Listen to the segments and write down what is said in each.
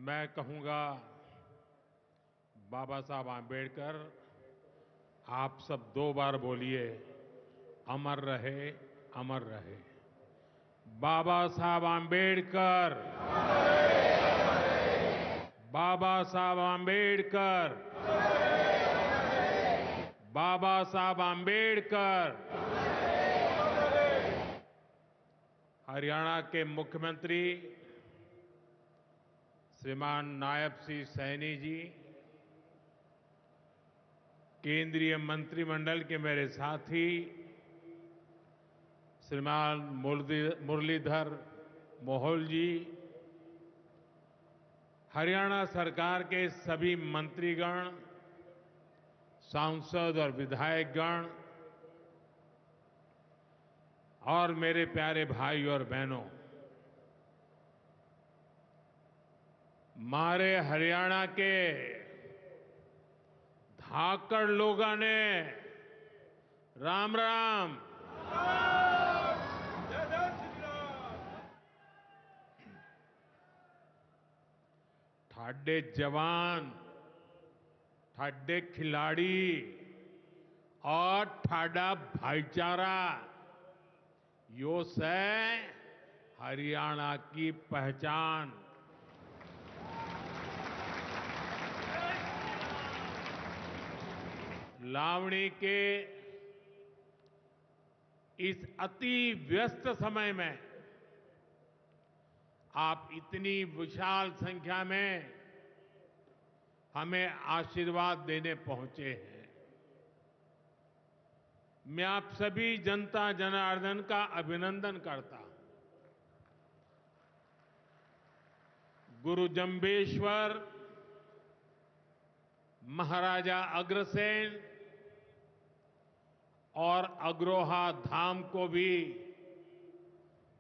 मैं कहूंगा बाबा साहब आंबेडकर। आप सब 2 बार बोलिए, अमर रहे, अमर रहे। बाबा साहब आंबेडकर, बाबा साहब आंबेडकर, बाबा साहब आंबेडकर। हरियाणा के मुख्यमंत्री श्रीमान नायब सिंह सैनी जी, केंद्रीय मंत्रिमंडल के मेरे साथी श्रीमान मुरलीधर मोहोल जी, हरियाणा सरकार के सभी मंत्रीगण, सांसद और विधायकगण और मेरे प्यारे भाई और बहनों, मारे हरियाणा के धाकड़ लोगों ने राम राम। जय जय श्री राम। ठाडे जवान, ठाडे खिलाड़ी और ठाडा भाईचारा, यो से हरियाणा की पहचान। लावणी के इस अति व्यस्त समय में आप इतनी विशाल संख्या में हमें आशीर्वाद देने पहुंचे हैं। मैं आप सभी जनता जनार्दन का अभिनंदन करता हूं। गुरु जंबेश्वर, महाराजा अग्रसेन और अग्रोहा धाम को भी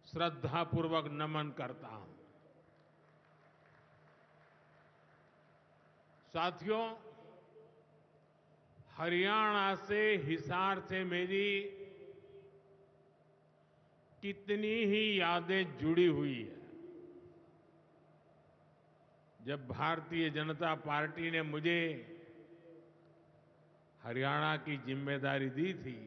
श्रद्धापूर्वक नमन करता हूं। साथियों, हरियाणा से, हिसार से मेरी कितनी ही यादें जुड़ी हुई है। जब भारतीय जनता पार्टी ने मुझे हरियाणा की जिम्मेदारी दी थी,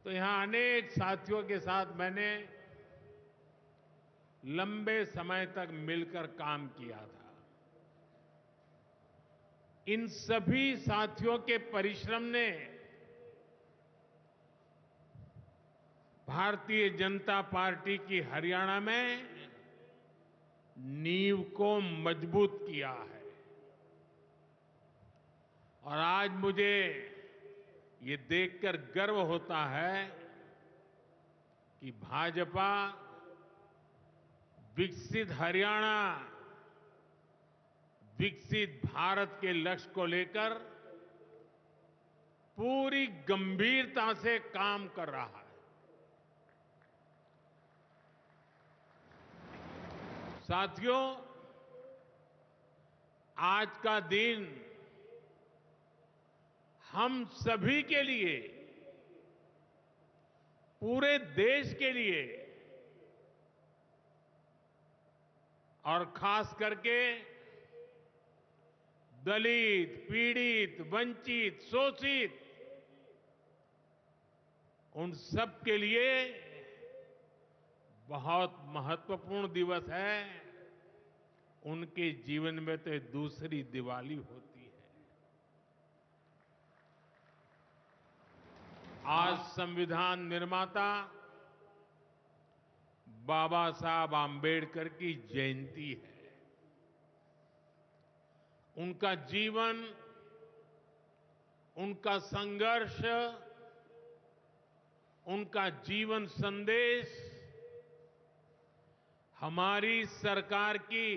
तो यहां अनेक साथियों के साथ मैंने लंबे समय तक मिलकर काम किया था। इन सभी साथियों के परिश्रम ने भारतीय जनता पार्टी की हरियाणा में नींव को मजबूत किया है। और आज मुझे ये देखकर गर्व होता है कि भाजपा विकसित हरियाणा, विकसित भारत के लक्ष्य को लेकर पूरी गंभीरता से काम कर रहा है। साथियों, आज का दिन हम सभी के लिए, पूरे देश के लिए और खास करके दलित, पीड़ित, वंचित, शोषित, उन सब के लिए बहुत महत्वपूर्ण दिवस है। उनके जीवन में तो दूसरी दिवाली होती है। आज संविधान निर्माता बाबा साहब आंबेडकर की जयंती है। उनका जीवन, उनका संघर्ष, उनका जीवन संदेश हमारी सरकार की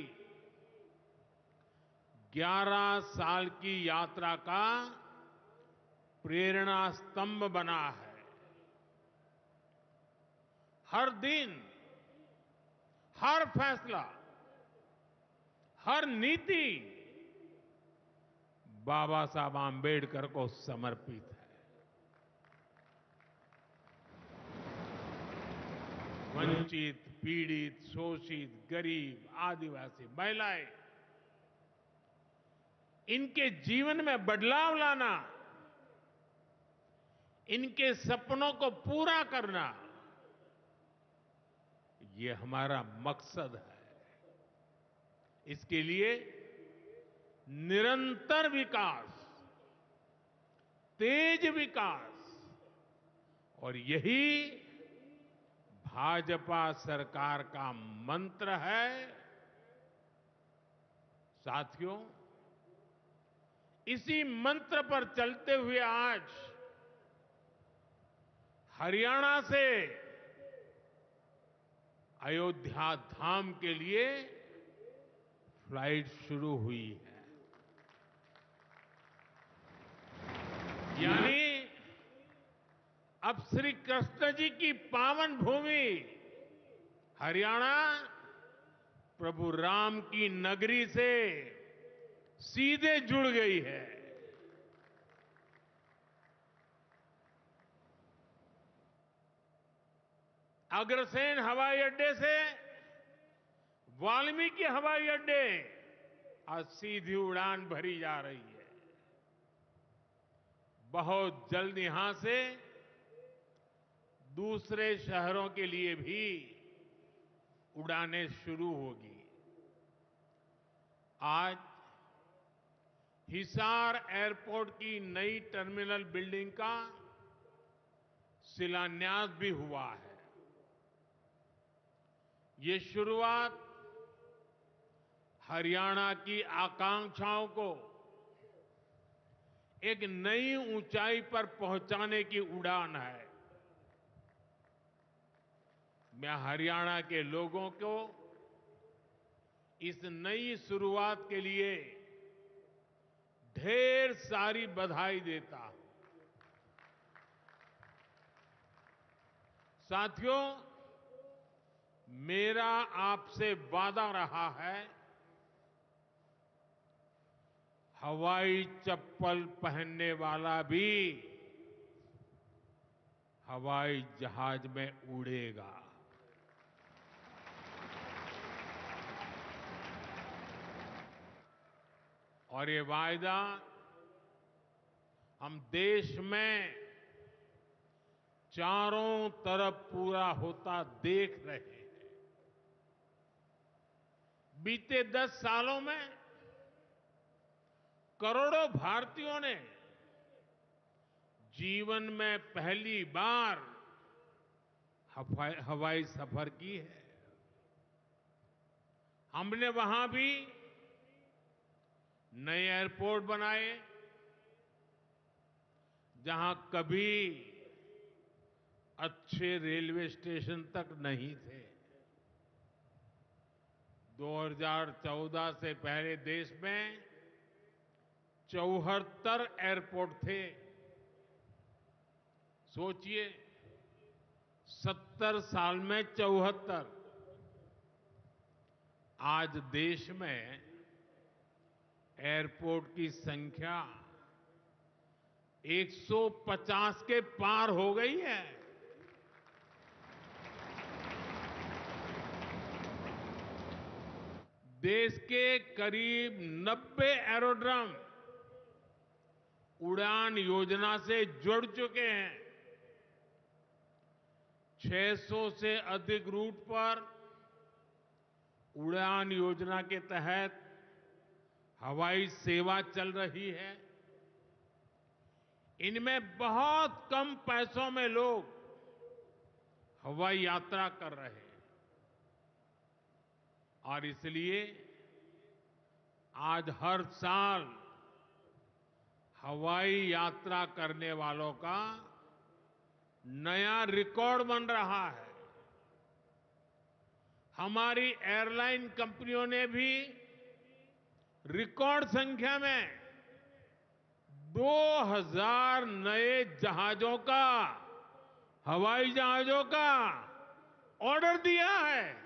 11 साल की यात्रा का प्रेरणा स्तंभ बना है। हर दिन, हर फैसला, हर नीति बाबा साहब आंबेडकर को समर्पित है। वंचित, पीड़ित, शोषित, गरीब, आदिवासी, महिलाएं, इनके जीवन में बदलाव लाना, इनके सपनों को पूरा करना, ये हमारा मकसद है। इसके लिए निरंतर विकास, तेज विकास, और यही भाजपा सरकार का मंत्र है। साथियों, इसी मंत्र पर चलते हुए आज हरियाणा से अयोध्या धाम के लिए फ्लाइट शुरू हुई है। यानी अब श्री कृष्ण जी की पावन भूमि हरियाणा प्रभु राम की नगरी से सीधे जुड़ गई है। अग्रसेन हवाई अड्डे से वाल्मीकि हवाई अड्डे आज सीधी उड़ान भरी जा रही है। बहुत जल्द यहां से दूसरे शहरों के लिए भी उड़ानें शुरू होगी। आज हिसार एयरपोर्ट की नई टर्मिनल बिल्डिंग का शिलान्यास भी हुआ है। ये शुरुआत हरियाणा की आकांक्षाओं को एक नई ऊंचाई पर पहुंचाने की उड़ान है। मैं हरियाणा के लोगों को इस नई शुरुआत के लिए ढेर सारी बधाई देता हूं। साथियों, मेरा आपसे वादा रहा है, हवाई चप्पल पहनने वाला भी हवाई जहाज में उड़ेगा। और ये वायदा हम देश में चारों तरफ पूरा होता देख रहे हैं। बीते 10 सालों में करोड़ों भारतीयों ने जीवन में पहली बार हवाई सफर की है। हमने वहां भी नए एयरपोर्ट बनाए, जहां कभी अच्छे रेलवे स्टेशन तक नहीं थे। 2014 से पहले देश में 74 एयरपोर्ट थे। सोचिए, 70 साल में 74। आज देश में एयरपोर्ट की संख्या 150 के पार हो गई है। देश के करीब 90 एरोड्रम उड़ान योजना से जुड़ चुके हैं। 600 से अधिक रूट पर उड़ान योजना के तहत हवाई सेवा चल रही है। इनमें बहुत कम पैसों में लोग हवाई यात्रा कर रहे हैं। और इसलिए आज हर साल हवाई यात्रा करने वालों का नया रिकॉर्ड बन रहा है। हमारी एयरलाइन कंपनियों ने भी रिकॉर्ड संख्या में 2000 नए जहाजों का, हवाई जहाजों का ऑर्डर दिया है।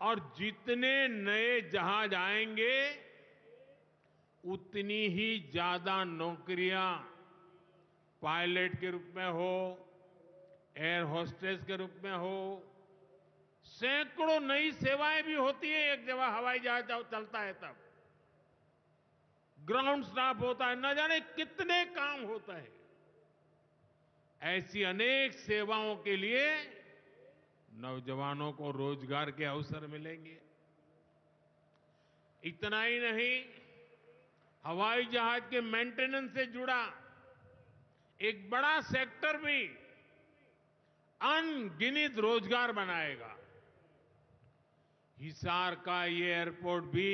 और जितने नए जहाज आएंगे, उतनी ही ज्यादा नौकरियां पायलट के रूप में हो, एयर होस्टेस के रूप में हो, सैकड़ों नई सेवाएं भी होती है एक जगह हवाई जहाज चलता है तब। ग्राउंड स्टाफ होता है, न जाने कितने काम होते हैं। ऐसी अनेक सेवाओं के लिए नौजवानों को रोजगार के अवसर मिलेंगे। इतना ही नहीं, हवाई जहाज के मेंटेनेंस से जुड़ा एक बड़ा सेक्टर भी अनगिनत रोजगार बनाएगा। हिसार का ये एयरपोर्ट भी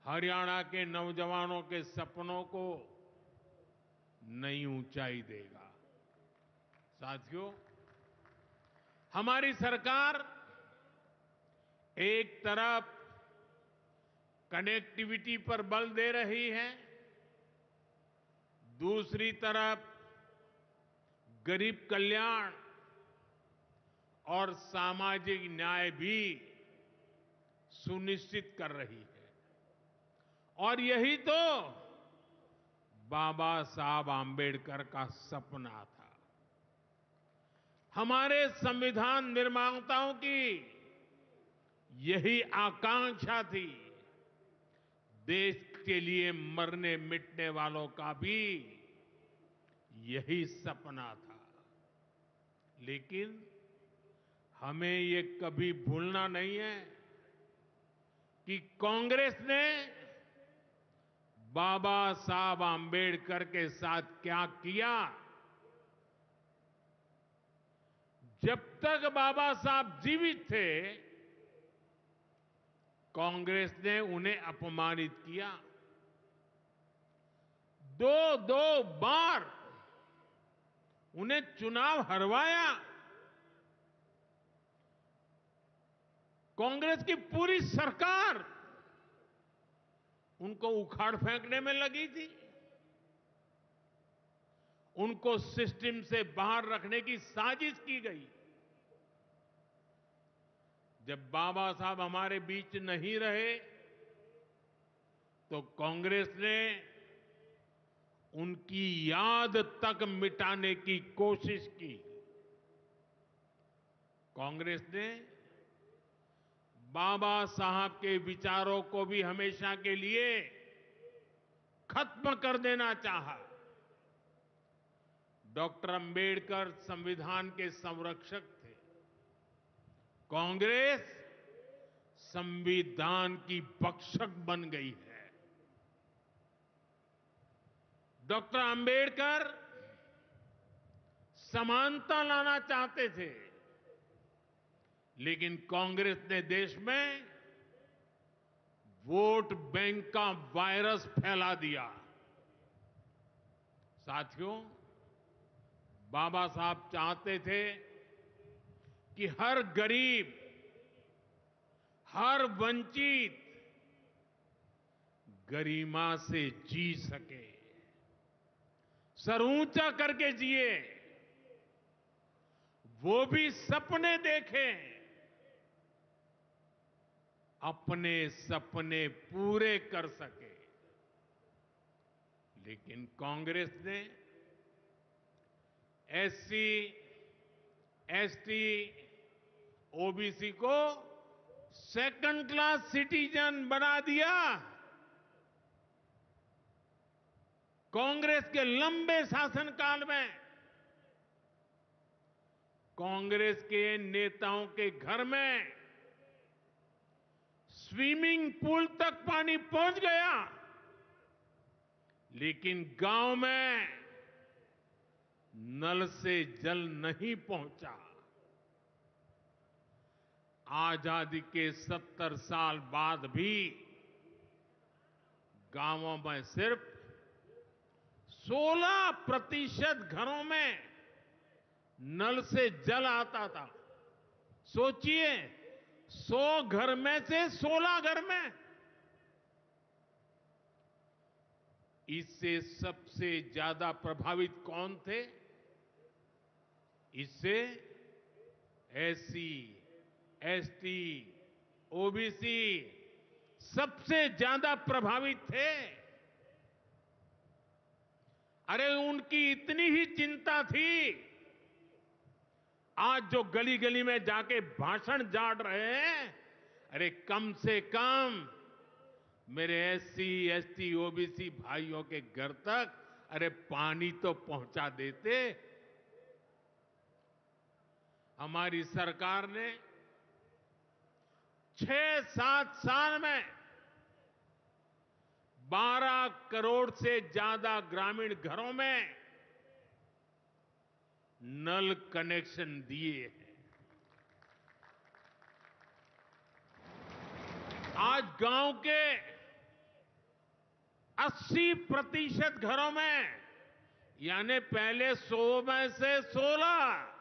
हरियाणा के नौजवानों के सपनों को नई ऊंचाई देगा। साथियों, हमारी सरकार एक तरफ कनेक्टिविटी पर बल दे रही है, दूसरी तरफ गरीब कल्याण और सामाजिक न्याय भी सुनिश्चित कर रही है। और यही तो बाबा साहब आंबेडकर का सपना था। हमारे संविधान निर्माताओं की यही आकांक्षा थी। देश के लिए मरने मिटने वालों का भी यही सपना था। लेकिन हमें ये कभी भूलना नहीं है कि कांग्रेस ने बाबा साहब आंबेडकर के साथ क्या किया। जब तक बाबा साहब जीवित थे, कांग्रेस ने उन्हें अपमानित किया। दो बार उन्हें चुनाव हरवाया। कांग्रेस की पूरी सरकार उनको उखाड़ फेंकने में लगी थी। उनको सिस्टम से बाहर रखने की साजिश की गई। जब बाबा साहब हमारे बीच नहीं रहे तो कांग्रेस ने उनकी याद तक मिटाने की कोशिश की। कांग्रेस ने बाबा साहब के विचारों को भी हमेशा के लिए खत्म कर देना चाहा। डॉक्टर अंबेडकर संविधान के संरक्षक थे। कांग्रेस संविधान की भक्षक बन गई है। डॉक्टर अंबेडकर समानता लाना चाहते थे, लेकिन कांग्रेस ने देश में वोट बैंक का वायरस फैला दिया। साथियों, बाबा साहब चाहते थे कि हर गरीब, हर वंचित गरिमा से जी सके, सर ऊंचा करके जिए, वो भी सपने देखें, अपने सपने पूरे कर सके। लेकिन कांग्रेस ने एससी, एसटी, ओबीसी को सेकंड क्लास सिटीजन बना दिया। कांग्रेस के लंबे शासनकाल में कांग्रेस के नेताओं के घर में स्विमिंग पूल तक पानी पहुंच गया, लेकिन गांव में नल से जल नहीं पहुंचा। आजादी के 70 साल बाद भी गांवों में सिर्फ 16% घरों में नल से जल आता था। सोचिए, 100 घर में से 16 घर में। इससे सबसे ज्यादा प्रभावित कौन थे? इससे एससी, एसटी, ओबीसी सबसे ज्यादा प्रभावित थे। अरे उनकी इतनी ही चिंता थी आज जो गली गली में जाके भाषण झाड़ रहे हैं, अरे कम से कम मेरे एससी, एसटी, ओबीसी भाइयों के घर तक अरे पानी तो पहुंचा देते। हमारी सरकार ने 6-7 साल में 12 करोड़ से ज्यादा ग्रामीण घरों में नल कनेक्शन दिए हैं। आज गांव के 80% घरों में, यानी पहले 100 में से 16,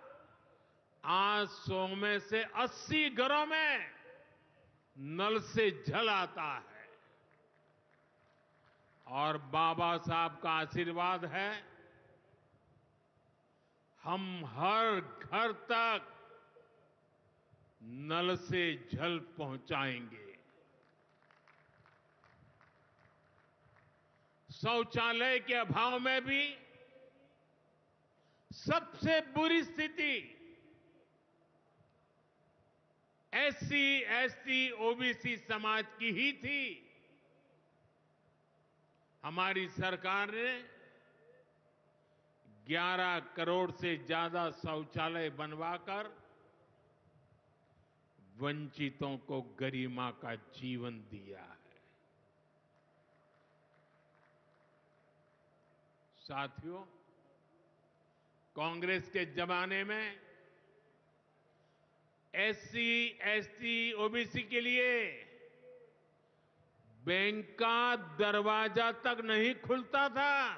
आज 100 में से 80 घरों में नल से जल आता है। और बाबा साहब का आशीर्वाद है, हम हर घर तक नल से जल पहुंचाएंगे। शौचालय के अभाव में भी सबसे बुरी स्थिति एससी, एसटी, ओबीसी समाज की ही थी। हमारी सरकार ने 11 करोड़ से ज्यादा शौचालय बनवाकर वंचितों को गरिमा का जीवन दिया है। साथियों, कांग्रेस के जमाने में एससी, एसटी, ओबीसी के लिए बैंक का दरवाजा तक नहीं खुलता था।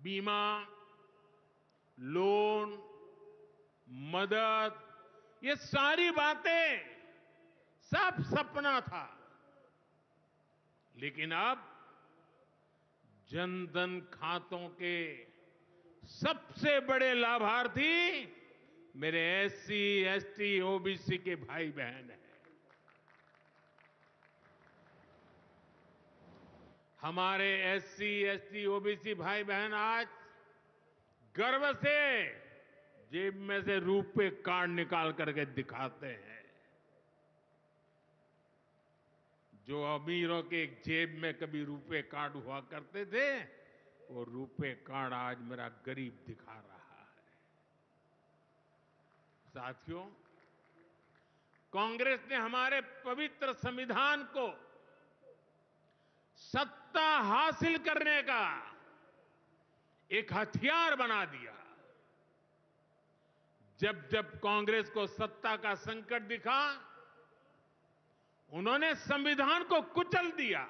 बीमा, लोन, मदद, ये सारी बातें सब सपना था। लेकिन अब जनधन खातों के सबसे बड़े लाभार्थी मेरे एससी, एसटी, ओबीसी के भाई बहन हैं। हमारे एससी, एसटी, ओबीसी भाई बहन आज गर्व से जेब में से रुपए कार्ड निकाल करके दिखाते हैं। जो अमीरों के जेब में कभी रुपए कार्ड हुआ करते थे, वो रुपए कार्ड आज मेरा गरीब दिखा रहा है। साथियों, कांग्रेस ने हमारे पवित्र संविधान को सत्ता हासिल करने का एक हथियार बना दिया। जब जब कांग्रेस को सत्ता का संकट दिखा, उन्होंने संविधान को कुचल दिया।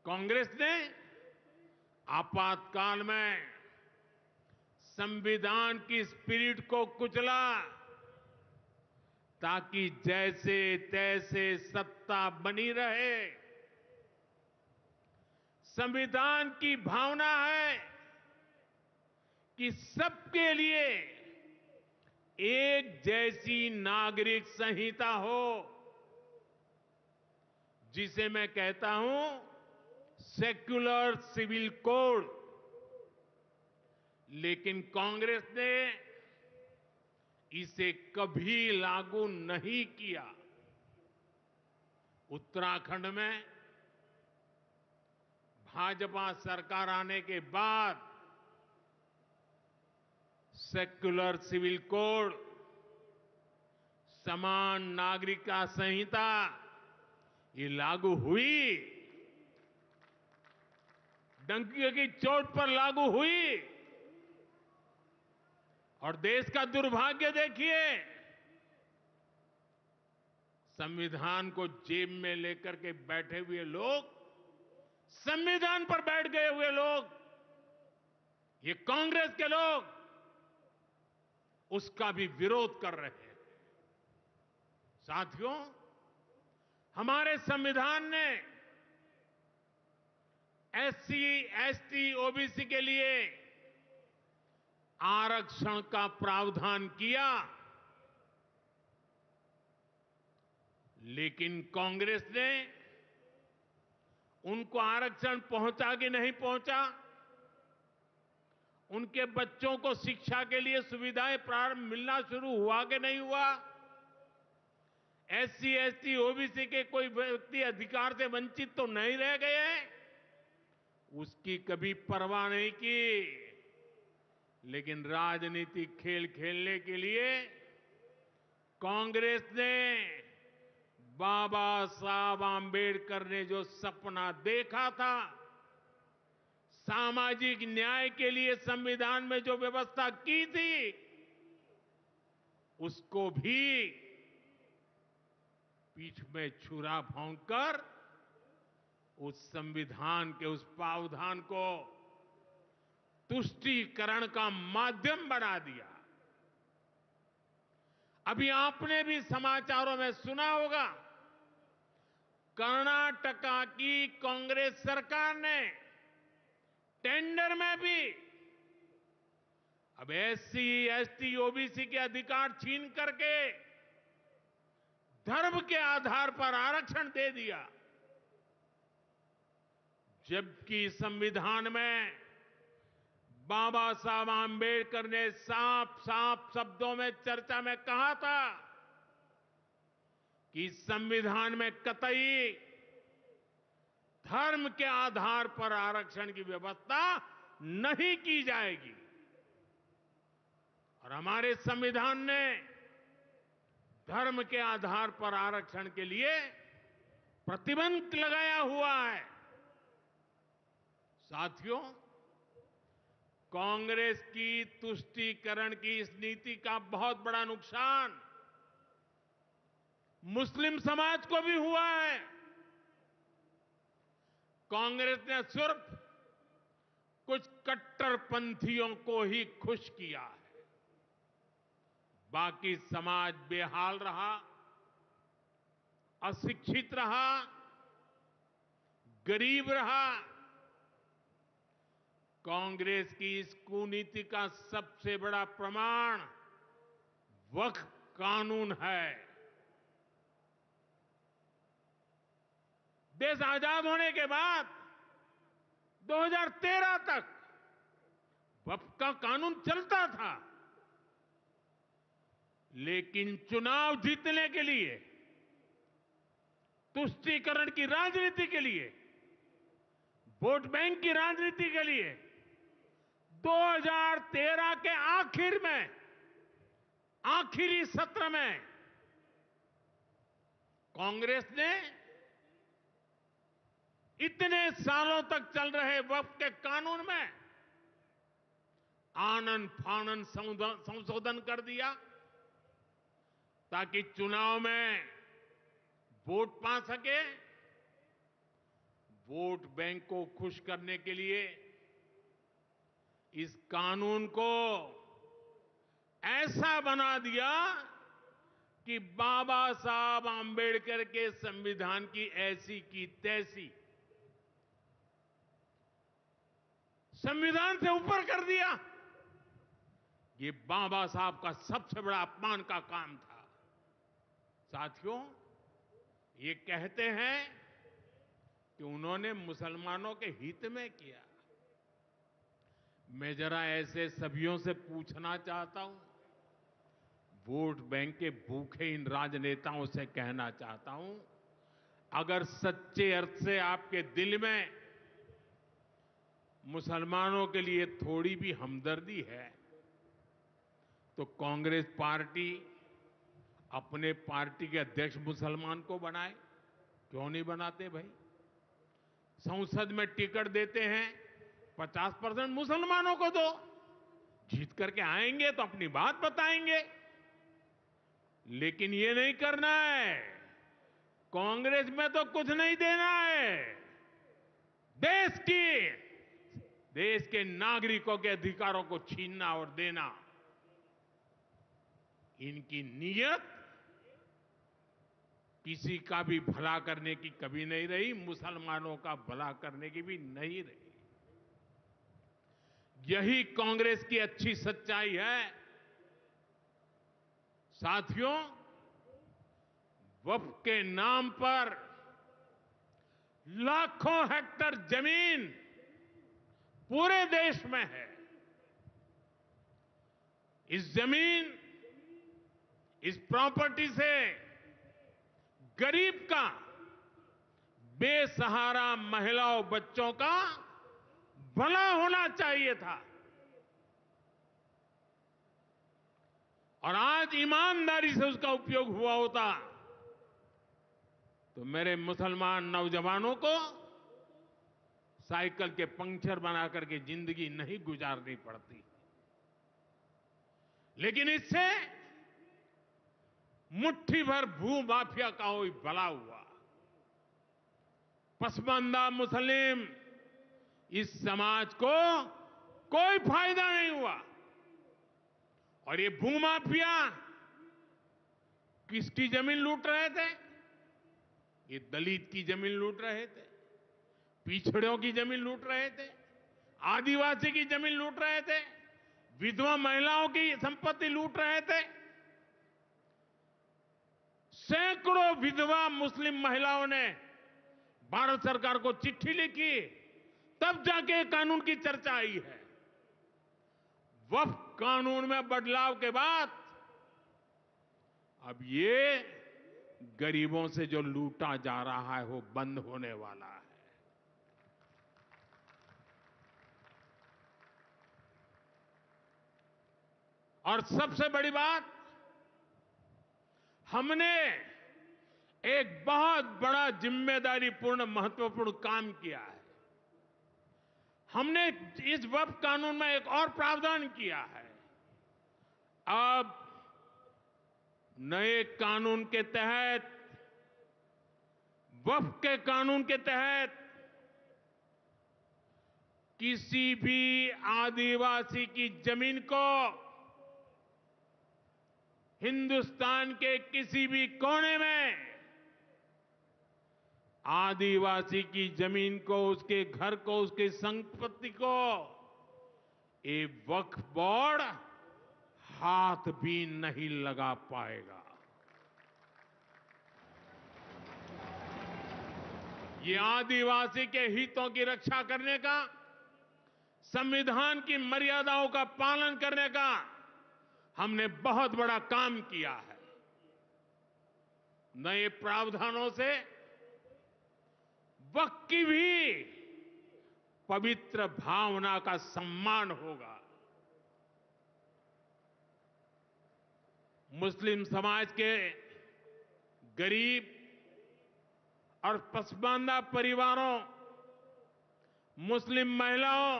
कांग्रेस ने आपातकाल में संविधान की स्पिरिट को कुचला, ताकि जैसे तैसे सत्ता बनी रहे। संविधान की भावना है कि सबके लिए एक जैसी नागरिक संहिता हो, जिसे मैं कहता हूं सेक्युलर सिविल कोड। लेकिन कांग्रेस ने इसे कभी लागू नहीं किया। उत्तराखंड में भाजपा सरकार आने के बाद सेक्युलर सिविल कोड, समान नागरिकता संहिता, ये लागू हुई। डंकी की चोट पर लागू हुई। और देश का दुर्भाग्य देखिए, संविधान को जेब में लेकर के बैठे हुए लोग, संविधान पर बैठ गए हुए लोग, ये कांग्रेस के लोग उसका भी विरोध कर रहे हैं। साथियों, हमारे संविधान ने एससी, एसटी, ओबीसी के लिए आरक्षण का प्रावधान किया, लेकिन कांग्रेस ने उनको आरक्षण पहुंचा कि नहीं पहुंचा, उनके बच्चों को शिक्षा के लिए सुविधाएं प्रारंभ मिलना शुरू हुआ कि नहीं हुआ? एससी, एसटी, ओबीसी के कोई व्यक्ति अधिकार से वंचित तो नहीं रह गए हैं, उसकी कभी परवाह नहीं की। लेकिन राजनीतिक खेल खेलने के लिए कांग्रेस ने बाबा साहब आंबेडकर ने जो सपना देखा था, सामाजिक न्याय के लिए संविधान में जो व्यवस्था की थी, उसको भी पीठ में छुरा भोंककर उस संविधान के उस प्रावधान को तुष्टीकरण का माध्यम बना दिया। अभी आपने भी समाचारों में सुना होगा, कर्नाटका की कांग्रेस सरकार ने टेंडर में भी अब एससी, एसटी, ओबीसी के अधिकार छीन करके धर्म के आधार पर आरक्षण दे दिया, जबकि संविधान में बाबा साहब आंबेडकर ने साफ साफ शब्दों में चर्चा में कहा था कि संविधान में कतई धर्म के आधार पर आरक्षण की व्यवस्था नहीं की जाएगी। और हमारे संविधान ने धर्म के आधार पर आरक्षण के लिए प्रतिबंध लगाया हुआ है। साथियों, कांग्रेस की तुष्टीकरण की इस नीति का बहुत बड़ा नुकसान मुस्लिम समाज को भी हुआ है। कांग्रेस ने सिर्फ कुछ कट्टरपंथियों को ही खुश किया है, बाकी समाज बेहाल रहा, अशिक्षित रहा, गरीब रहा। कांग्रेस की इस कुनीति का सबसे बड़ा प्रमाण वक्फ कानून है। देश आजाद होने के बाद 2013 तक वक्फ का कानून चलता था, लेकिन चुनाव जीतने के लिए, तुष्टीकरण की राजनीति के लिए, वोट बैंक की राजनीति के लिए 2013 के आखिर में, आखिरी सत्र में कांग्रेस ने इतने सालों तक चल रहे वक्फ के कानून में आनन फानन संशोधन कर दिया ताकि चुनाव में वोट पा सके। वोट बैंक को खुश करने के लिए इस कानून को ऐसा बना दिया कि बाबा साहब आंबेडकर के संविधान की ऐसी की तैसी, संविधान से ऊपर कर दिया। ये बाबा साहब का सबसे बड़ा अपमान का काम था। साथियों, ये कहते हैं कि उन्होंने मुसलमानों के हित में किया। मैं जरा ऐसे सभियों से पूछना चाहता हूं, वोट बैंक के भूखे इन राजनेताओं से कहना चाहता हूं, अगर सच्चे अर्थ से आपके दिल में मुसलमानों के लिए थोड़ी भी हमदर्दी है तो कांग्रेस पार्टी अपने पार्टी के अध्यक्ष मुसलमान को बनाए। क्यों नहीं बनाते भाई? संसद में टिकट देते हैं, 50% मुसलमानों को दो, जीत करके आएंगे तो अपनी बात बताएंगे। लेकिन ये नहीं करना है। कांग्रेस में तो कुछ नहीं देना है। देश के नागरिकों के अधिकारों को छीनना और देना, इनकी नीयत किसी का भी भला करने की कभी नहीं रही, मुसलमानों का भला करने की भी नहीं रही। यही कांग्रेस की अच्छी सच्चाई है। साथियों, वक्फ के नाम पर लाखों हेक्टेयर जमीन पूरे देश में है, इस जमीन, इस प्रॉपर्टी से गरीब का, बेसहारा महिलाओं बच्चों का भला होना चाहिए था। और आज ईमानदारी से उसका उपयोग हुआ होता तो मेरे मुसलमान नौजवानों को साइकिल के पंक्चर बना करके जिंदगी नहीं गुजारनी पड़ती। लेकिन इससे मुट्ठी भर भू माफिया का कोई भला हुआ। पसमानदा मुस्लिम इस समाज को कोई फायदा नहीं हुआ। और ये भूमाफिया किसकी जमीन लूट रहे थे? ये दलित की जमीन लूट रहे थे, पिछड़ों की जमीन लूट रहे थे, आदिवासी की जमीन लूट रहे थे, विधवा महिलाओं की संपत्ति लूट रहे थे। सैकड़ों विधवा मुस्लिम महिलाओं ने भारत सरकार को चिट्ठी लिखी, तब जाके कानून की चर्चा आई है। वक्फ कानून में बदलाव के बाद अब ये गरीबों से जो लूटा जा रहा है वो बंद होने वाला है। और सबसे बड़ी बात, हमने एक बहुत बड़ा जिम्मेदारीपूर्ण महत्वपूर्ण काम किया है। हमने इस वक्फ कानून में एक और प्रावधान किया है। अब नए कानून के तहत, वक्फ के कानून के तहत किसी भी आदिवासी की जमीन को हिंदुस्तान के किसी भी कोने में आदिवासी की जमीन को, उसके घर को, उसकी संपत्ति को ये वक्फ बोर्ड हाथ भी नहीं लगा पाएगा। ये आदिवासी के हितों की रक्षा करने का, संविधान की मर्यादाओं का पालन करने का हमने बहुत बड़ा काम किया है। नए प्रावधानों से वक्फ की भी पवित्र भावना का सम्मान होगा। मुस्लिम समाज के गरीब और पसमानदा परिवारों, मुस्लिम महिलाओं,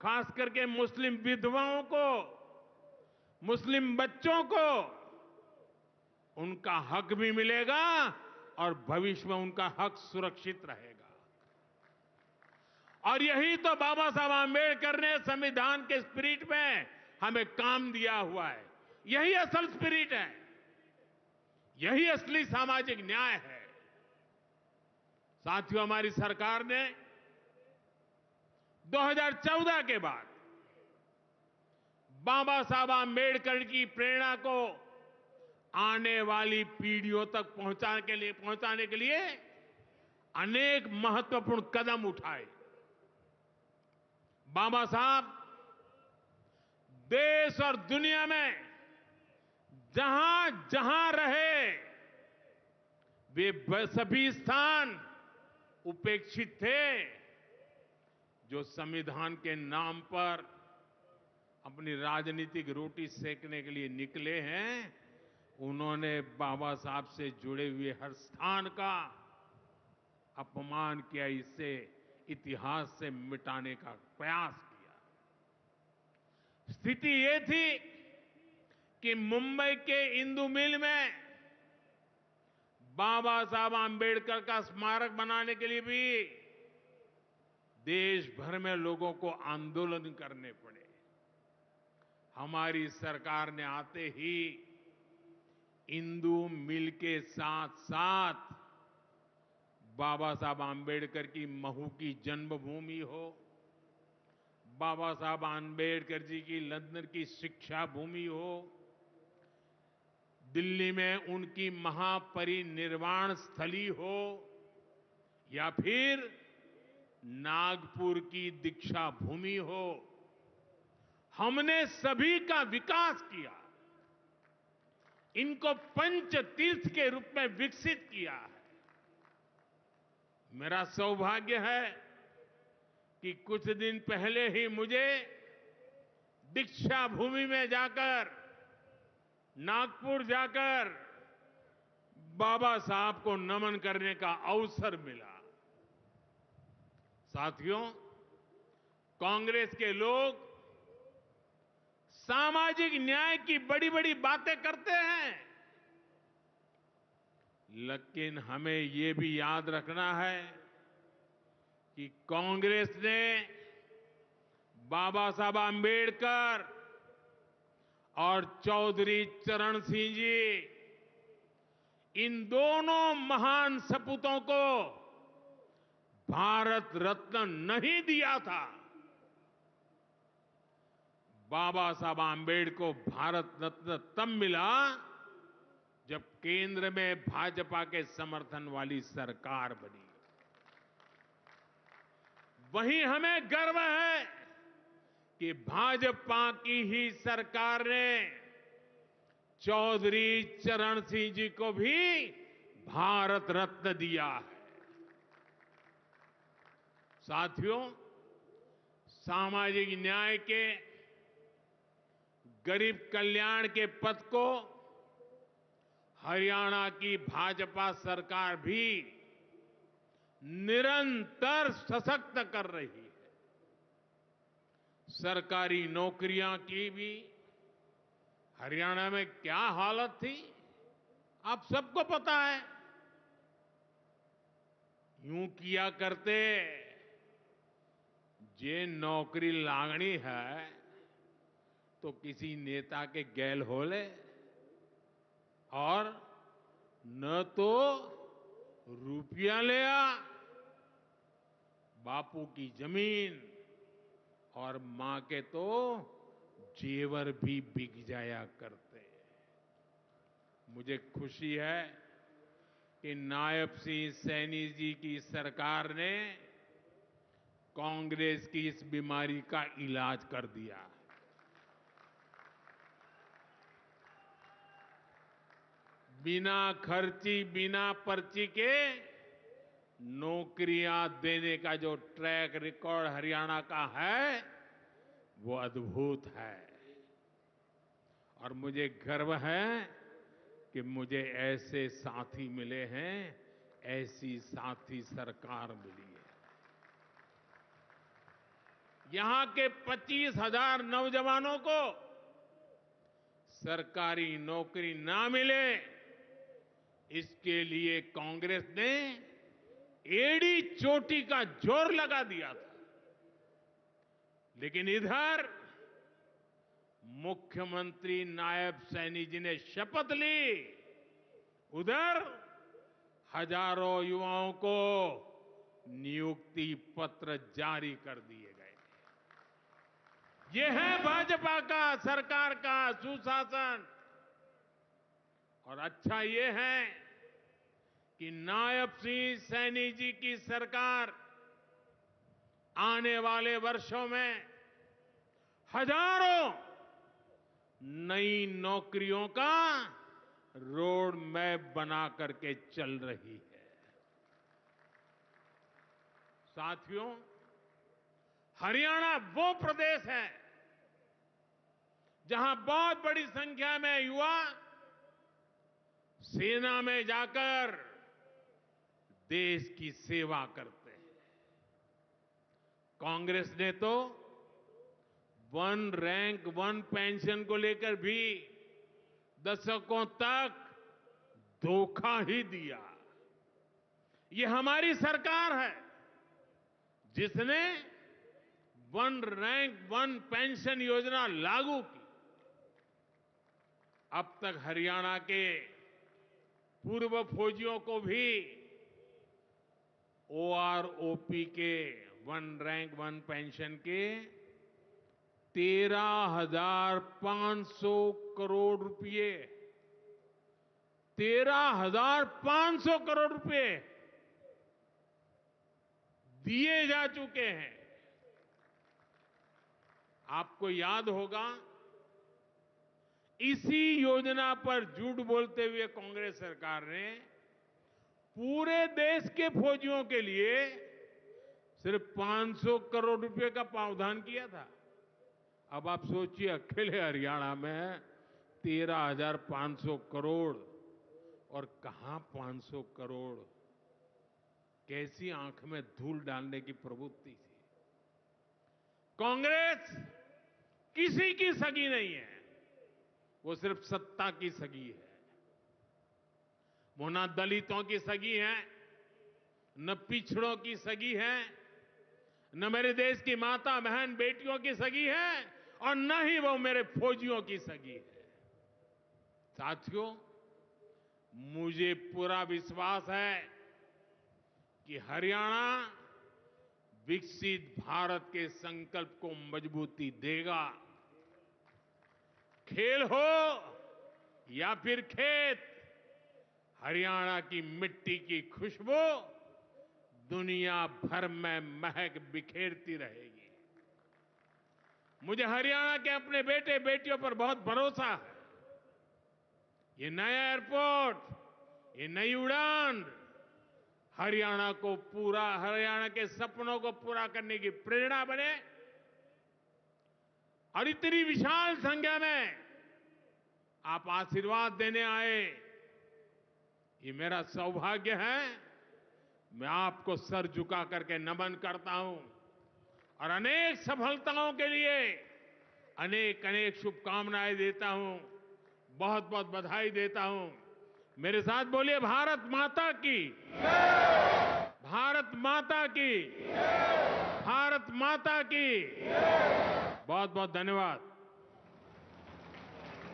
खास करके मुस्लिम विधवाओं को, मुस्लिम बच्चों को उनका हक भी मिलेगा और भविष्य में उनका हक सुरक्षित रहेगा। और यही तो बाबा साहब आंबेडकर ने संविधान के स्पिरिट में हमें काम दिया हुआ है। यही असल स्पिरिट है, यही असली सामाजिक न्याय है। साथियों, हमारी सरकार ने 2014 के बाद बाबा साहब आंबेडकर की प्रेरणा को आने वाली पीढ़ियों तक पहुंचाने के लिए अनेक महत्वपूर्ण कदम उठाए। बाबा साहब देश और दुनिया में जहां जहां रहे, वे सभी स्थान उपेक्षित थे। जो संविधान के नाम पर अपनी राजनीतिक रोटी सेकने के लिए निकले हैं, उन्होंने बाबा साहब से जुड़े हुए हर स्थान का अपमान किया, इसे इतिहास से मिटाने का प्रयास किया। स्थिति ये थी कि मुंबई के इंदु मिल में बाबा साहब आंबेडकर का स्मारक बनाने के लिए भी देश भर में लोगों को आंदोलन करने पड़े। हमारी सरकार ने आते ही इंदु मिल के साथ साथ बाबा साहब आंबेडकर की महू की जन्मभूमि हो, बाबा साहब आंबेडकर जी की लंदन की शिक्षा भूमि हो, दिल्ली में उनकी महापरिनिर्वाण स्थली हो, या फिर नागपुर की दीक्षा भूमि हो, हमने सभी का विकास किया, इनको पंच तीर्थ के रूप में विकसित किया है। मेरा सौभाग्य है कि कुछ दिन पहले ही मुझे दीक्षा भूमि में जाकर, नागपुर जाकर बाबा साहब को नमन करने का अवसर मिला। साथियों, कांग्रेस के लोग सामाजिक न्याय की बड़ी बड़ी बातें करते हैं, लेकिन हमें ये भी याद रखना है कि कांग्रेस ने बाबा साहब आंबेडकर और चौधरी चरण सिंह जी, इन दोनों महान सपूतों को भारत रत्न नहीं दिया था। बाबा साहब आंबेडकर को भारत रत्न तब मिला जब केंद्र में भाजपा के समर्थन वाली सरकार बनी। वहीं हमें गर्व है कि भाजपा की ही सरकार ने चौधरी चरण सिंह जी को भी भारत रत्न दिया है। साथियों, सामाजिक न्याय के, गरीब कल्याण के पथ को हरियाणा की भाजपा सरकार भी निरंतर सशक्त कर रही है। सरकारी नौकरियां की भी हरियाणा में क्या हालत थी, आप सबको पता है। यूं किया करते, जे नौकरी लागणी है तो किसी नेता के गैल हो ले, और न तो रुपया ले आ, बापू की जमीन और मां के तो जेवर भी बिक जाया करते। मुझे खुशी है कि नायब सिंह सैनी जी की सरकार ने कांग्रेस की इस बीमारी का इलाज कर दिया। बिना खर्ची, बिना पर्ची के नौकरियां देने का जो ट्रैक रिकॉर्ड हरियाणा का है, वो अद्भुत है। और मुझे गर्व है कि मुझे ऐसे साथी मिले हैं, ऐसी साथी सरकार मिली है। यहां के 25,000 नौजवानों को सरकारी नौकरी ना मिले, इसके लिए कांग्रेस ने एड़ी चोटी का जोर लगा दिया था। लेकिन इधर मुख्यमंत्री नायब सैनी जी ने शपथ ली, उधर हजारों युवाओं को नियुक्ति पत्र जारी कर दिए गए। यह है भाजपा का, सरकार का सुशासन। और अच्छा ये है कि नायब सिंह सैनी जी की सरकार आने वाले वर्षों में हजारों नई नौकरियों का रोड मैप बना करके चल रही है। साथियों, हरियाणा वो प्रदेश है जहां बहुत बड़ी संख्या में युवा सेना में जाकर देश की सेवा करते हैं। कांग्रेस ने तो वन रैंक वन पेंशन को लेकर भी दशकों तक धोखा ही दिया। ये हमारी सरकार है जिसने वन रैंक वन पेंशन योजना लागू की। अब तक हरियाणा के पूर्व फौजियों को भी ओआरओपी के वन रैंक वन पेंशन के 13,500 करोड़ रुपए, 13,500 करोड़ रुपए दिए जा चुके हैं। आपको याद होगा, इसी योजना पर झूठ बोलते हुए कांग्रेस सरकार ने पूरे देश के फौजियों के लिए सिर्फ 500 करोड़ रुपए का प्रावधान किया था। अब आप सोचिए, अकेले हरियाणा में 13,500 करोड़, और कहां 500 करोड़, कैसी आंख में धूल डालने की प्रवृत्ति थी। कांग्रेस किसी की सगी नहीं है, वो सिर्फ सत्ता की सगी है। वो ना दलितों की सगी है, न पिछड़ों की सगी है, न मेरे देश की माता बहन बेटियों की सगी है, और न ही वो मेरे फौजियों की सगी है। साथियों, मुझे पूरा विश्वास है कि हरियाणा विकसित भारत के संकल्प को मजबूती देगा। खेल हो या फिर खेत, हरियाणा की मिट्टी की खुशबू दुनिया भर में महक बिखेरती रहेगी। मुझे हरियाणा के अपने बेटे बेटियों पर बहुत भरोसा है। ये नया एयरपोर्ट, ये नई उड़ान हरियाणा के सपनों को पूरा करने की प्रेरणा बने, और इतनी विशाल संख्या में आप आशीर्वाद देने आए, ये मेरा सौभाग्य है। मैं आपको सर झुका करके नमन करता हूं, और अनेक सफलताओं के लिए अनेक अनेक शुभकामनाएं देता हूं, बहुत बहुत बधाई देता हूं। मेरे साथ बोलिए, भारत माता की, भारत माता की, भारत माता की। बहुत बहुत धन्यवाद।